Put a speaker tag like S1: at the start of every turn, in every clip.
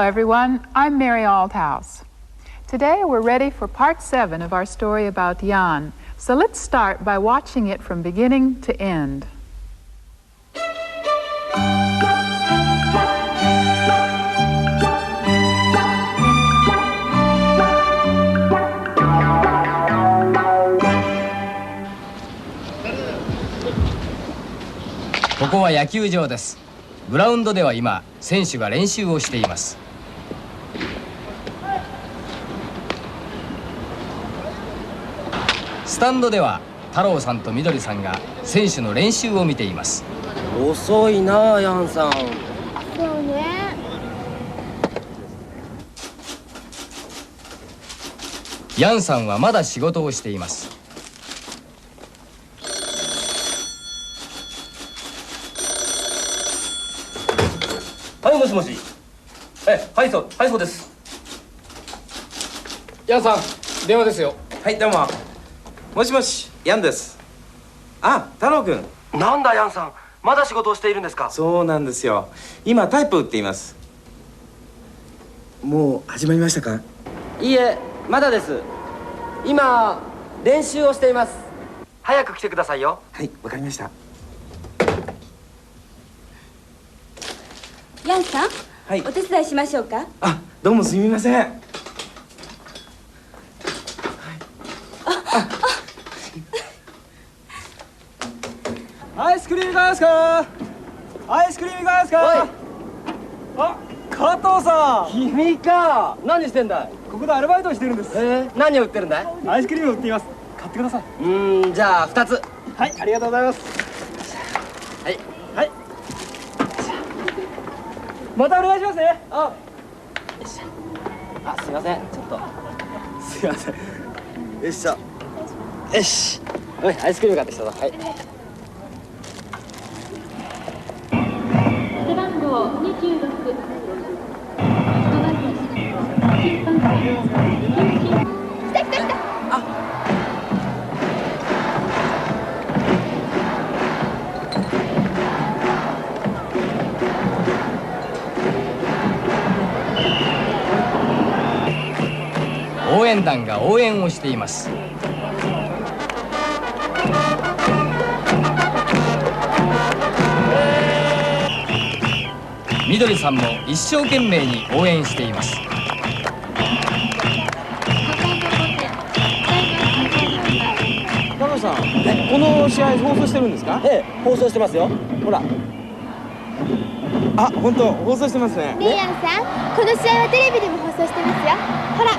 S1: everyone. I'm Mary Althouse. Today we're ready for part 7 of our story about Jan. So let's start by watching it from beginning to end.
S2: ここは野球場です。グラウンドでは今選手が練習をしています。スタンドでは太郎さんとみどりさんが選手の練習を見ています。
S3: 遅いなあ、ヤンさん。
S4: そうね。
S2: ヤンさんはまだ仕事をしています。
S3: はい、もしもし。はい、そうです。
S5: ヤンさん、電話ですよ。
S6: はい、どうも。もしもし、ヤンです。あ、太郎くん。
S3: なんだヤンさん、まだ仕事をしているんですか？
S6: そうなんですよ。今タイプを打っています。もう始まりましたか？
S3: いいえ、まだです。今練習をしています。早く来てくださいよ。
S6: はい、わかりました。
S4: ヤンさん、
S6: はい、
S4: お手伝いしましょうか？
S6: あ、どうもすみません。はい、
S5: アイスクリームがですか？アイスクリームがですか？あ、加藤さん。
S3: 君か。何してんだい？
S5: ここでアルバイトをしてるんです。
S3: 何を売ってるんだい？
S5: アイスクリームを売っています。買ってください。
S3: じゃあ2つ。
S5: はい、ありがとうございます。
S3: はい。
S5: またお願いしますね。
S3: すいません、ちょっと。
S5: すいません。
S3: よいしょ。よし。おい、アイスクリーム買ってきたぞ。はい。
S4: 背番号26。来た。
S2: 応援団が応援をしています。みどりさんも一生懸命に応援しています。
S5: 加藤さん、この試合放送してるんですか？
S3: 放送してますよ。ほら。
S5: あ、本当放送してますね。
S4: ねえヤンさん、この試合はテレビでも放送してますよ。ほら。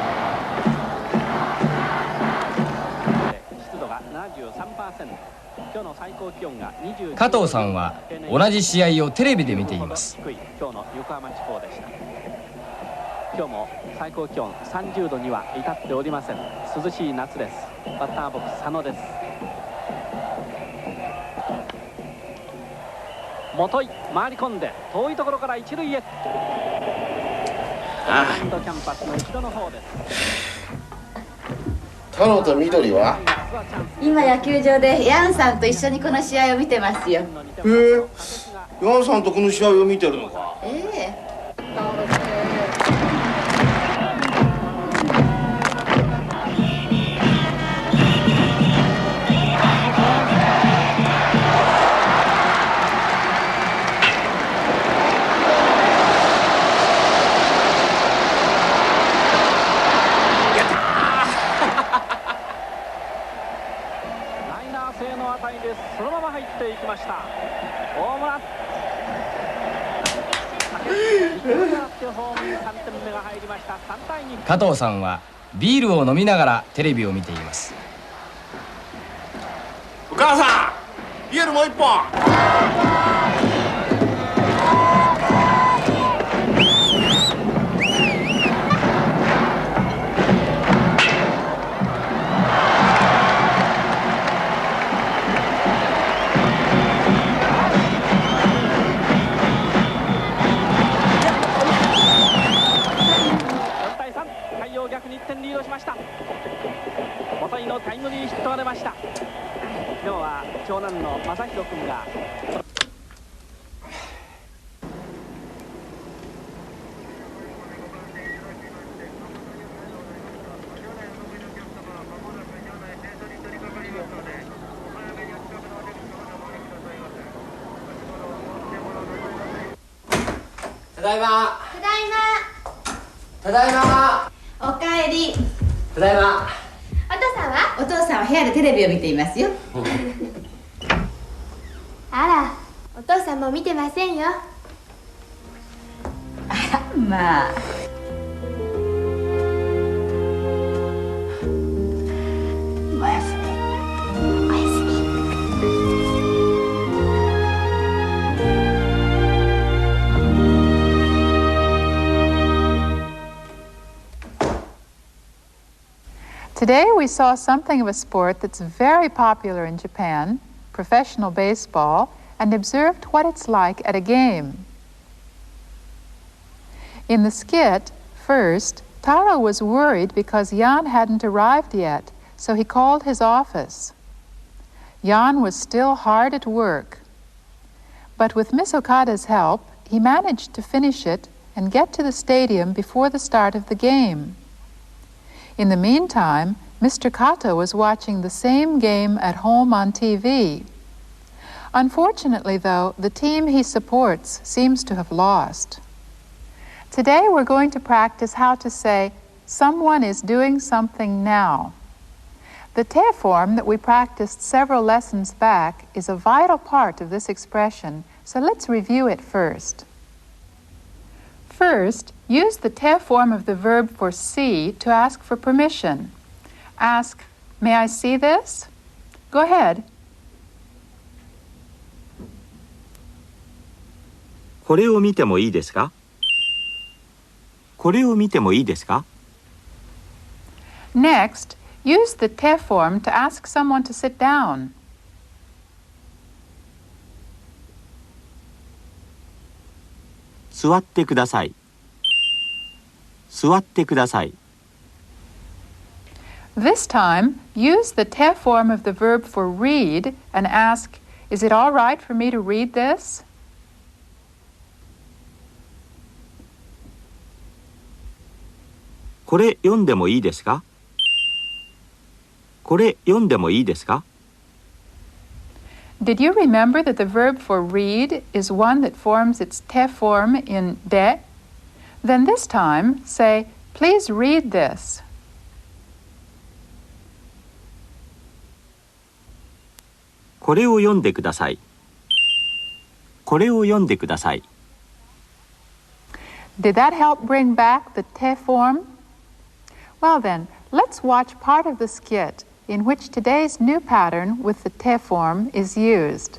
S7: 湿度が73%。今日の最高気温が29。
S2: 加藤さんは同じ試合をテレビで見ています。
S7: 低い今日の横浜地方でした。今日も最高気温30度には至っておりません。涼しい夏です。バッターボックス佐野です。元井回り込んで遠いところから一塁へ。ランドキャンパスの後ろの方です。
S8: 太郎と緑は？
S9: 今野球場でヤンさんと一緒にこの試合を見てますよ。
S8: ヤンさんとこの試合を見てるのか？
S7: そのまま入っていきました。ホームラン。
S2: 加藤さんはビールを飲みながらテレビを見ています。
S8: お母さん、ビールもう一本。
S7: 逆に1点リードしました。元井のタイムリーヒットが出ました。今日は長男の正弘君が
S3: だいま。
S4: ただい
S3: ただいま。
S9: おかえり。
S3: ただいま。
S4: ま。お父さんは？
S9: お父さんは部屋でテレビを見ていますよ。
S4: あら、お父さんも見てませんよ。
S9: まあ。おやすみ。おやすみ。
S1: Today we saw something of a sport that's very popular in Japan, professional baseball, and observed what it's like at a game. In the skit, first, Taro was worried because Jan hadn't arrived yet, so he called his office. Jan was still hard at work. But with Miss Okada's help, he managed to finish it and get to the stadium before the start of the game. In the meantime, Mr. Kato was watching the same game at home on TV. Unfortunately, though, the team he supports seems to have lost. Today we're going to practice how to say, someone is doing something now. The te form that we practiced several lessons back is a vital part of this expression, so let's review it first. First, use the te form of the verb for see to ask for permission. Ask, may I see this? Go ahead.
S10: これを見てもいいですか？これを見てもいいですか？
S1: Next, use the te form to ask someone to sit down.
S10: 座ってください。座ってください。
S1: This time, use the te form of the verb for read and ask, is it all right for me to read this?
S10: これ読んでもいいですか？これ読んでもいいですか？
S1: Did you remember that the verb for read is one that forms its te form in de? Then this time, say, please read this.
S10: これを読んでください。これを読んでください。
S1: Did that help bring back the te form? Well then, let's watch part of the skit in which today's new pattern with the te form is used.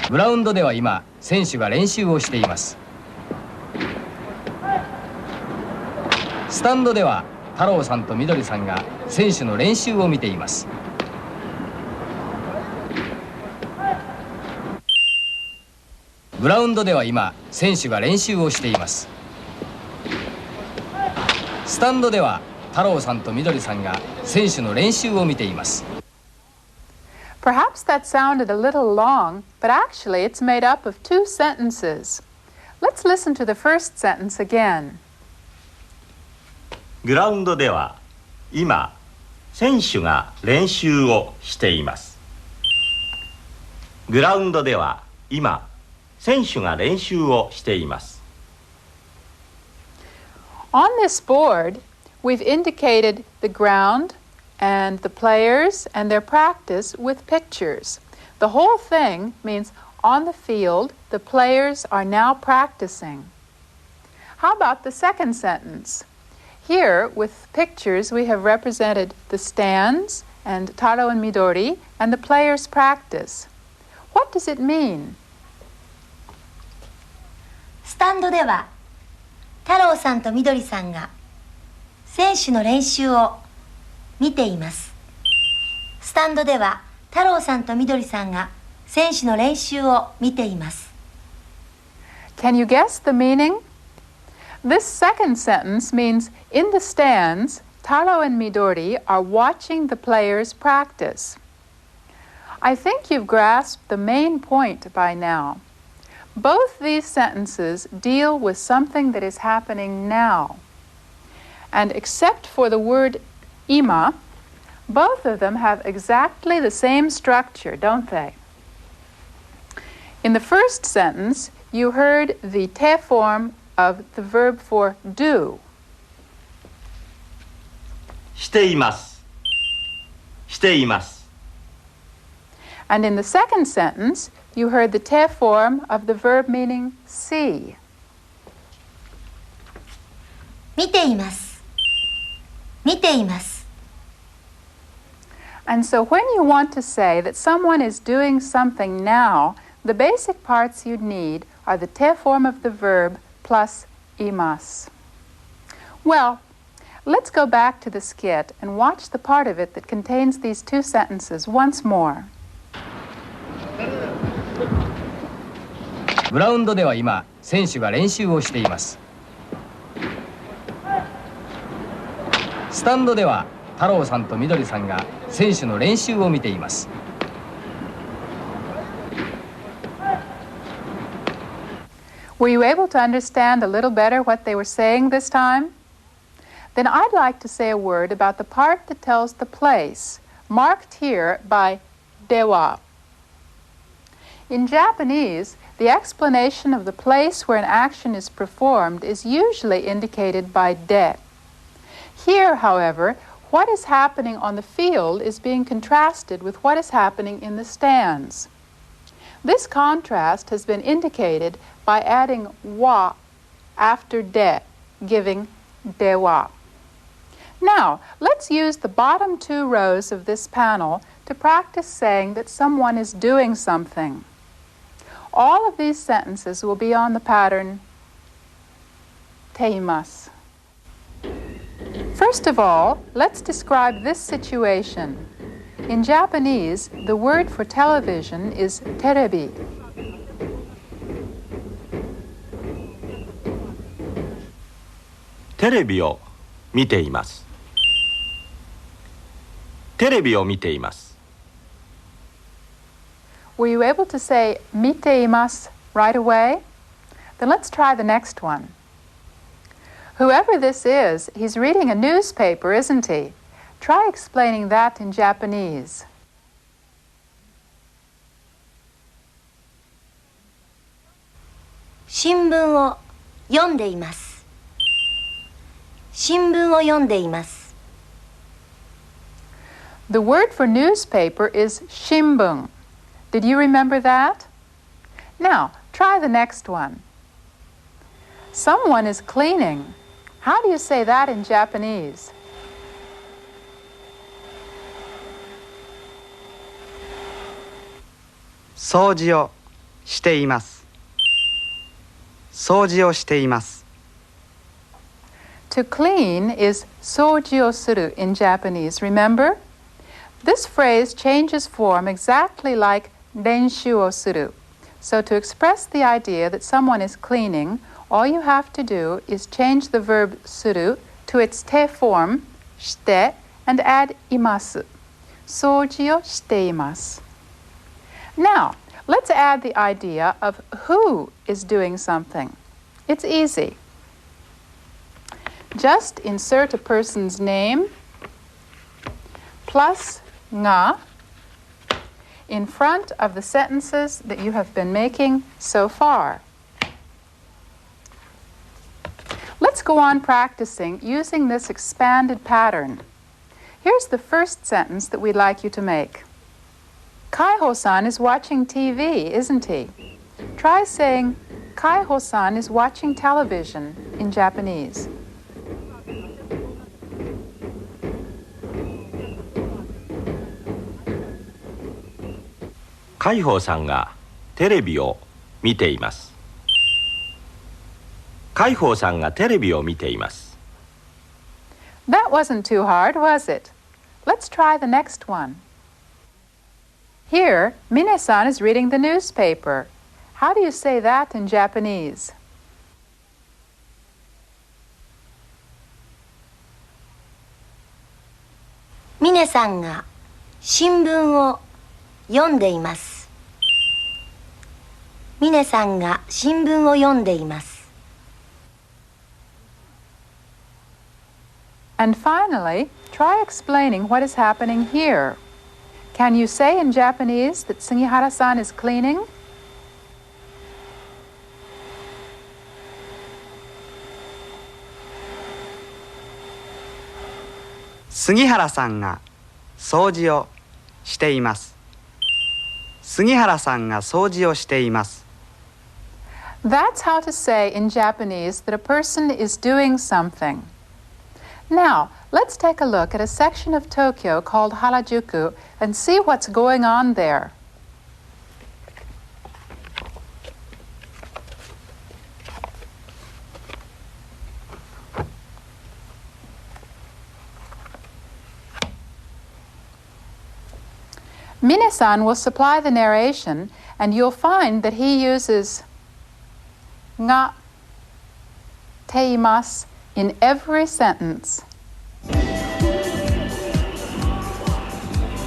S2: グラウンドでは今選手が練習をしています。スタンドでは太郎さんとみどりさんが選手の練習を見ています。グラウンドでは今選手が練習をしています。スタンドでは太郎さんとみどりさんが選手の練習を見ています。
S1: Perhaps that sounded a little long, but actually it's made up of two sentences. Let's listen to the first sentence again.
S10: グラウンドでは今選手が練習をしています。グラウンドでは今選手が練習をしています。
S1: On this board, we've indicated the ground and the players and their practice with pictures. The whole thing means on the field, the players are now practicing. How about the second sentence? Here, with pictures, we have represented the stands and Taro and Midori and the players' practice. What does it mean?
S11: スタンドでは太郎さんとみどりさんが選手の練習を見ています。スタンドでは太郎さんとみどりさんが選手の練習を見ています。
S1: Can you guess the meaning? This second sentence means in the stands, Taro and Midori are watching the players practice. I think you've grasped the main point by now. Both these sentences deal with something that is happening now. And except for the word ima, both of them have exactly the same structure, don't they? In the first sentence, you heard the te form of the verb for do.
S10: しています。しています。
S1: And in the second sentence, you heard the te form of the verb meaning see.
S11: 見ています。見ています。
S1: And so when you want to say that someone is doing something now, the basic parts you'd need are the te form of the verb plus imas. Well, let's go back to the skit and watch the part of it that contains these two sentences once more.
S2: グラウンドでは今、選手が練習をしています。スタンドでは太郎さんとみどりさんが選手の練習を見ています。
S1: Were you able to understand a little better what they were saying this time? Then I'd like to say a word about the part that tells the place, marked here by dewa. In Japanese, the explanation of the place where an action is performed is usually indicated by de. Here, however, what is happening on the field is being contrasted with what is happening in the stands. This contrast has been indicated by adding wa after de, giving dewa. Now, let's use the bottom two rows of this panel to practice saying that someone is doing something. All of these sentences will be on the pattern teimasu. First of all, let's describe this situation. In Japanese, the word for television is terebi.
S10: テレビを見ています。テレビを見ています。
S1: Were you able to say miteimasu right away? Then let's try the next one. Whoever this is, he's reading a newspaper, isn't he? Try explaining that in Japanese.
S11: 新聞を読んでいます。新聞を読んでいます。
S1: The word for newspaper is shimbun. Did you remember that? Now, try the next one. Someone is cleaning. How do you say that in Japanese?
S5: 掃除をしています。掃除をしています。
S1: To clean is soji o suru in Japanese, remember? This phrase changes form exactly like renshu o suru. So to express the idea that someone is cleaning, all you have to do is change the verb suru to its te form, shite, and add imasu. Soji o shite imasu. Now, let's add the idea of who is doing something. It's easy. Just insert a person's name plus nga in front of the sentences that you have been making so far. Let's go on practicing using this expanded pattern. Here's the first sentence that we'd like you to make. Kaiho-san is watching TV, isn't he? Try saying, Kaiho-san is watching television in Japanese.
S10: 海宝さんがテレビを見ています。海宝さんがテレビを見ています。
S1: That wasn't too hard, was it? Let's try the next one. Here, Mine-san is reading the newspaper. How do you say that in Japanese?
S11: ミネさんが新聞を読んでいます。ミネさんが新聞を読んでいます。
S1: And finally, try explaining what is happening here. Can you say in Japanese that Sugihara-san is cleaning?
S12: 杉原さんが掃除をしています。杉原さんが掃除をしています。
S1: That's how to say in Japanese that a person is doing something. Now, let's take a look at a section of Tokyo called Harajuku and see what's going on there. Minasan will supply the narration, and you'll find that he uses nga teimasu in every sentence.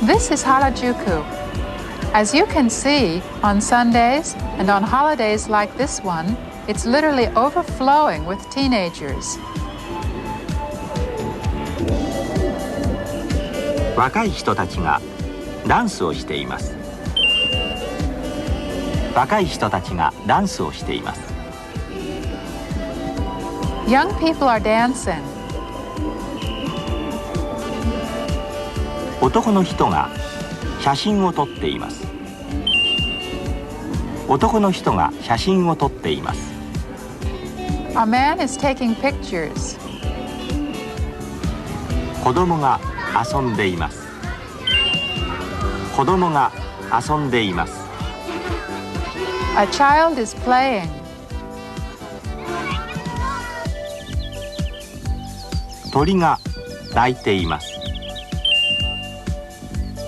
S1: This is Harajuku. As you can see, on Sundays and on holidays like this one, it's literally overflowing with teenagers.
S10: 若い人たちがダンスをしています。若い人たちがダンスをしています。
S1: Young people are dancing.
S10: 男の人が写真を撮っています。男の人が写真を撮っています。
S1: A man is taking pictures.
S10: 子供が遊んでいます。子供が遊んでいます。
S1: A child is playing.
S10: 鳥が鳴いています。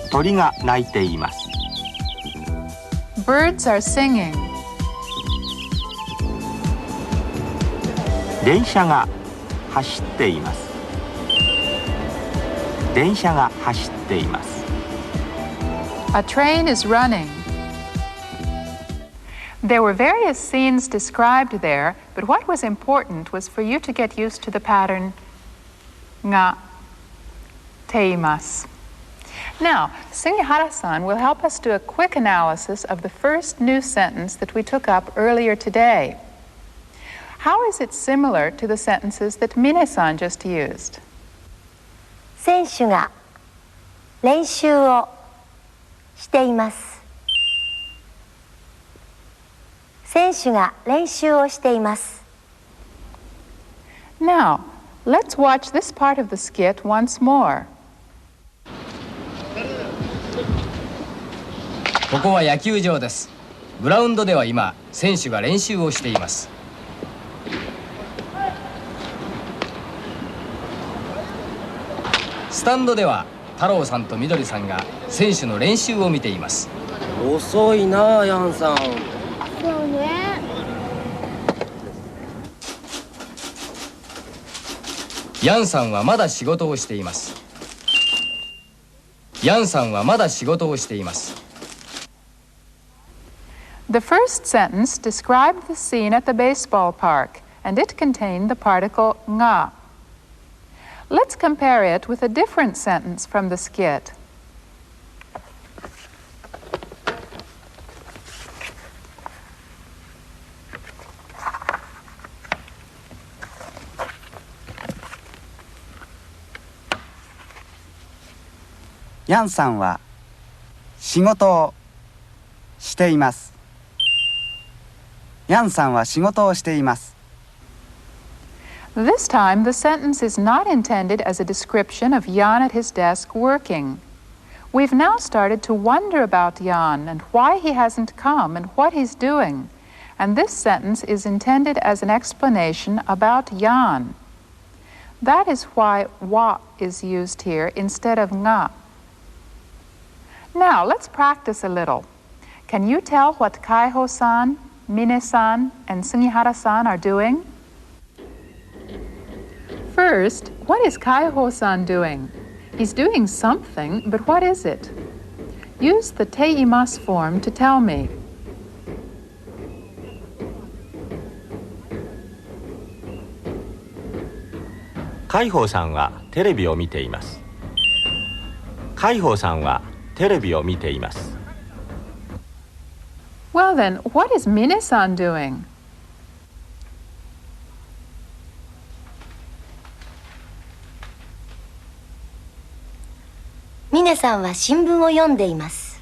S10: 鳥が鳴いています。
S1: Birds are singing.
S10: 電車が走っています。電車が走っています。
S1: A train is running. There were various scenes described there, but what was important was for you to get used to the pattern nga teimasu. Now, Sugihara-san will help us do a quick analysis of the first new sentence that we took up earlier today. How is it similar to the sentences that Mine-san just used?
S11: 選手が練習をしています。選手が練習をしています。
S1: Now, let's watch this part of the skit once more.
S2: ここは野球場です。グラウンドでは今、選手が練習をしています。スタンドでは太郎さんとみどりさんが選手の練習を見ています。
S3: 遅いなあ、ヤンさん。
S4: そうね。
S2: ヤンさんはまだ仕事をしています。ヤンさんはまだ仕事をしています。
S1: The first sentence described the scene at the baseball park, and it contained the particle nga. Let's compare it with a different sentence from the skit.
S12: Yan さんは仕事をしています。ヤンさんは仕事をしています。
S1: This time, the sentence is not intended as a description of Jan at his desk working. We've now started to wonder about Jan and why he hasn't come and what he's doing. And this sentence is intended as an explanation about Jan. That is why wa is used here instead of nga. Now, let's practice a little. Can you tell what Kaiho-san, Mine-san, and Sugihara-san are doing? First, what is Kaiho-san doing? He's doing something, but what is it? Use the teimasu form to tell me.
S10: 海宝さんはテレビを見ています。海宝さんはテレビを見ています。
S1: Well then, what is Mine-san doing?
S11: 峰さんは新聞を読んでいます。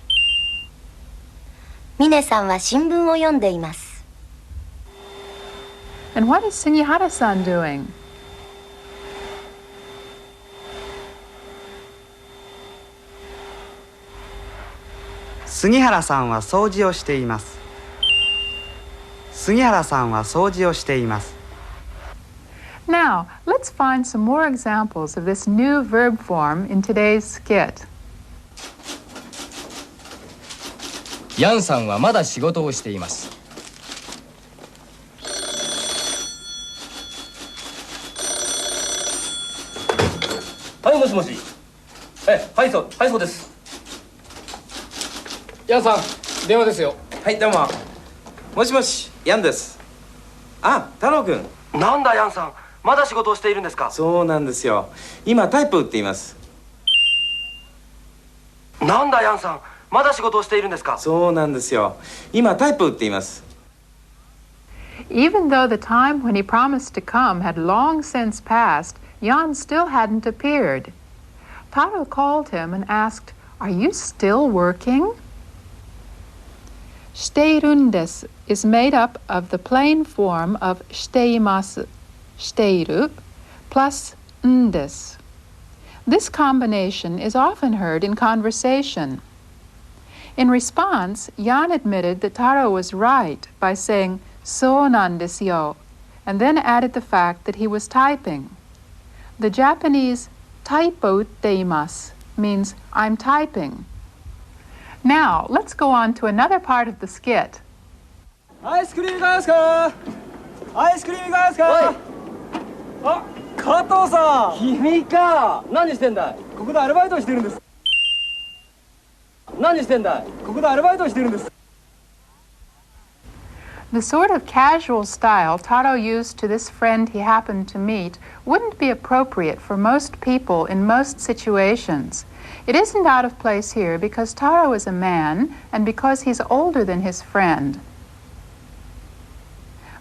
S11: 峰さんは新聞を読んでいます。
S1: And what is Sugihara-san doing?
S12: 杉原さんは掃除をしています。杉原さんは掃除をしています。
S1: Now, let's find some more examples of this new verb form in today's skit.
S2: ヤンさんはまだ仕事をしています。
S3: はい、もしもし。はい、そうです。
S5: ヤンさん、電話ですよ。
S6: はい、どうも。もしもし、ヤンです。あ、太郎くん。
S3: なんだヤンさん、まだ仕事をしているんですか？
S6: そうなんですよ。今タイプを打っています。
S3: なんだヤンさん、まだ仕事をしているんですか？
S6: そうなんですよ。今タイプを打っています。
S1: Even though the time when he promised to come had long since passed, Jan still hadn't appeared. Taro called him and asked, "Are you still working?" しているんです is made up of the plain form of しています している plus んです. This combination is often heard in conversation. In response, Jan admitted that Taro was right by saying そうなんですよ and then added the fact that he was typing. The Japanese タイプ打っています means I'm typing. Now, let's go on to another part of the skit.
S5: アイスクリームいかがですか？アイスクリームいかがですか？あ、加藤さん。
S3: 君か。何してんだい？
S5: ここでアルバイトをしてるんです。
S3: 何してんだい？
S5: ここでアルバイトをしてるんです。
S1: The sort of casual style Taro used to this friend he happened to meet wouldn't be appropriate for most people in most situations. It isn't out of place here because Taro is a man and because he's older than his friend.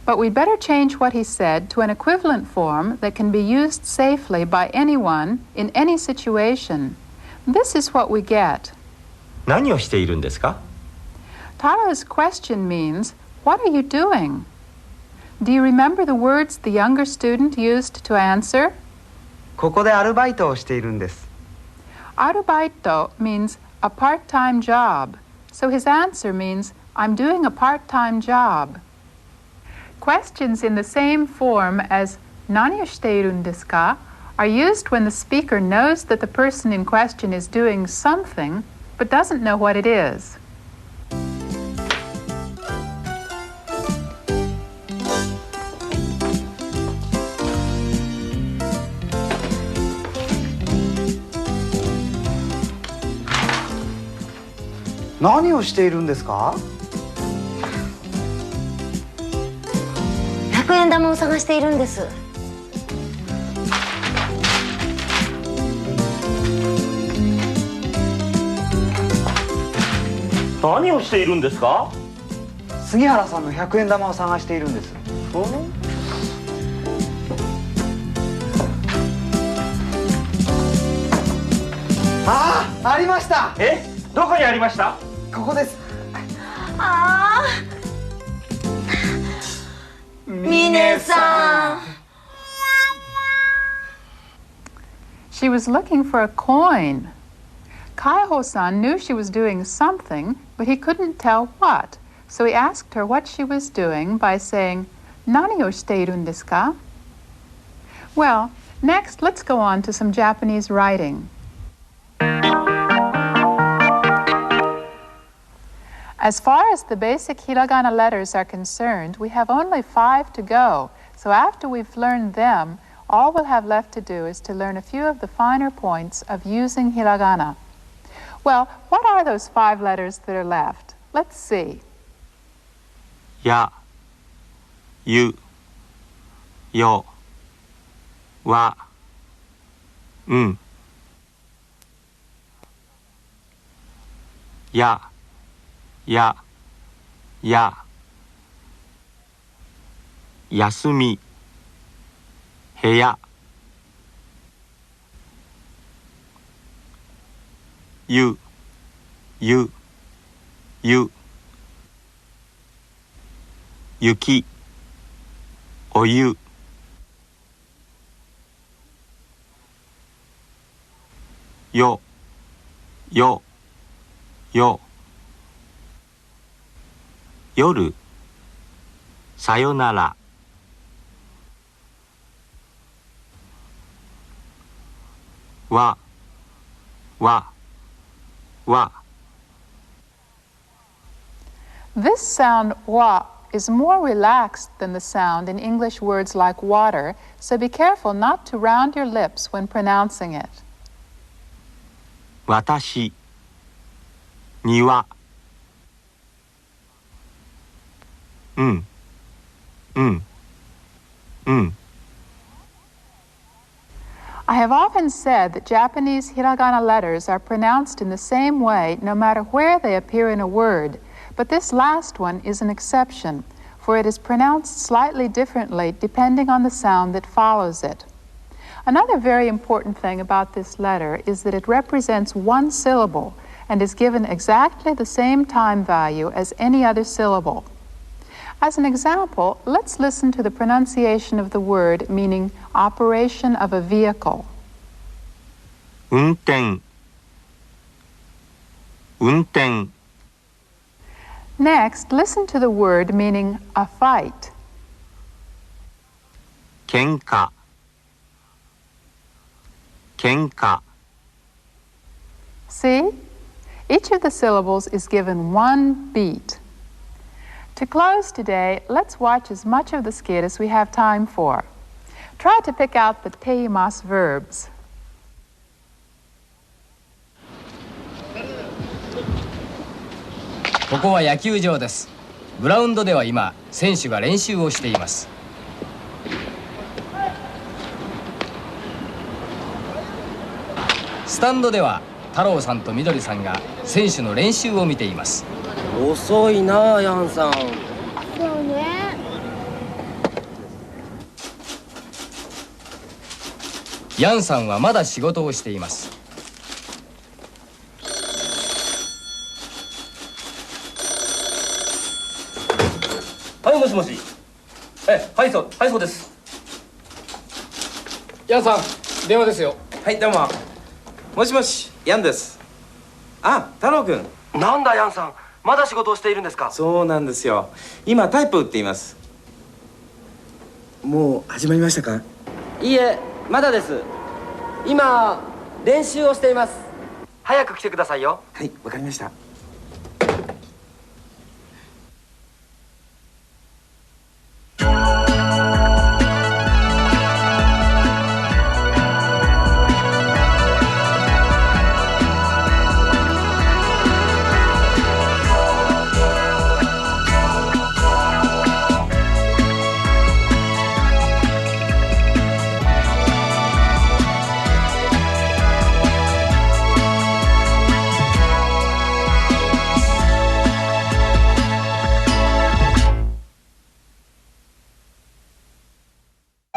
S1: But we'd better change what he said to an equivalent form that can be used safely by anyone in any situation. This is what we get.
S10: 何をしているんですか？
S1: Taro's question means, "What are you doing?" Do you remember the words the younger student used to answer?
S12: ここでアルバイトをしているんです。
S1: Arubaito means a part-time job, so his answer means, "I'm doing a part-time job." Questions in the same form as 何をしているんですか are used when the speaker knows that the person in question is doing something but doesn't know what it is.
S12: "何をしているんですか?"
S11: 100円玉を探しているんです。
S10: 何をしているんですか？
S12: 杉原さんの100円玉を探しているんです。ありました。
S10: どこにありました？
S12: ここです。
S11: 峰さん。
S1: She was looking for a coin. Kaiho-san knew she was doing something, but he couldn't tell what. So he asked her what she was doing by saying, 何をしているんですか? Well, next let's go on to some Japanese writing. As far as the basic hiragana letters are concerned, we have only 5 to go. So after we've learned them, all we'll have left to do is to learn a few of the finer points of using hiragana. Well, what are those 5 letters that are left? Let's see.
S10: や、ゆ、よ、わ、ん。や、や、休み、部屋、ゆゆゆ雪お湯よよよ夜さよならわわわ
S1: This sound wa is more relaxed than the sound in English words like water, so be careful not to round your lips when pronouncing it.
S10: 私庭うんうんうん
S1: I have often said that Japanese hiragana letters are pronounced in the same way no matter where they appear in a word, but this last one is an exception, for it is pronounced slightly differently depending on the sound that follows it. Another very important thing about this letter is that it represents one syllable and is given exactly the same time value as any other syllable. As an example, let's listen to the pronunciation of the word meaning operation of a vehicle.
S10: 運転運転
S1: Next, listen to the word meaning a fight.
S10: 喧嘩喧嘩
S1: See? Each of the syllables is given one beat. To close today, let's watch as much of the skit as we have time for. Try to pick out the teimas verbs.
S2: ここは野球場です。グラウンドでは今選手が練習をしています。スタンドでは太郎さんとみどりさんが選手の練習を見ています。
S3: 遅いなあヤンさん。
S4: そうね。
S2: ヤンさんはまだ仕事をしています。
S6: はい、もしもし。はいそうです。
S5: ヤンさん、電話ですよ。
S6: はい、どうも。もしもし、ヤンです。あ、太郎くん。
S3: なんだヤンさん、まだ仕事をしているんですか？
S6: そうなんですよ。今タイプを打っています。もう始まりましたか？
S3: いいえ、まだです。今練習をしています。早く来てくださいよ。
S6: はい、わかりました。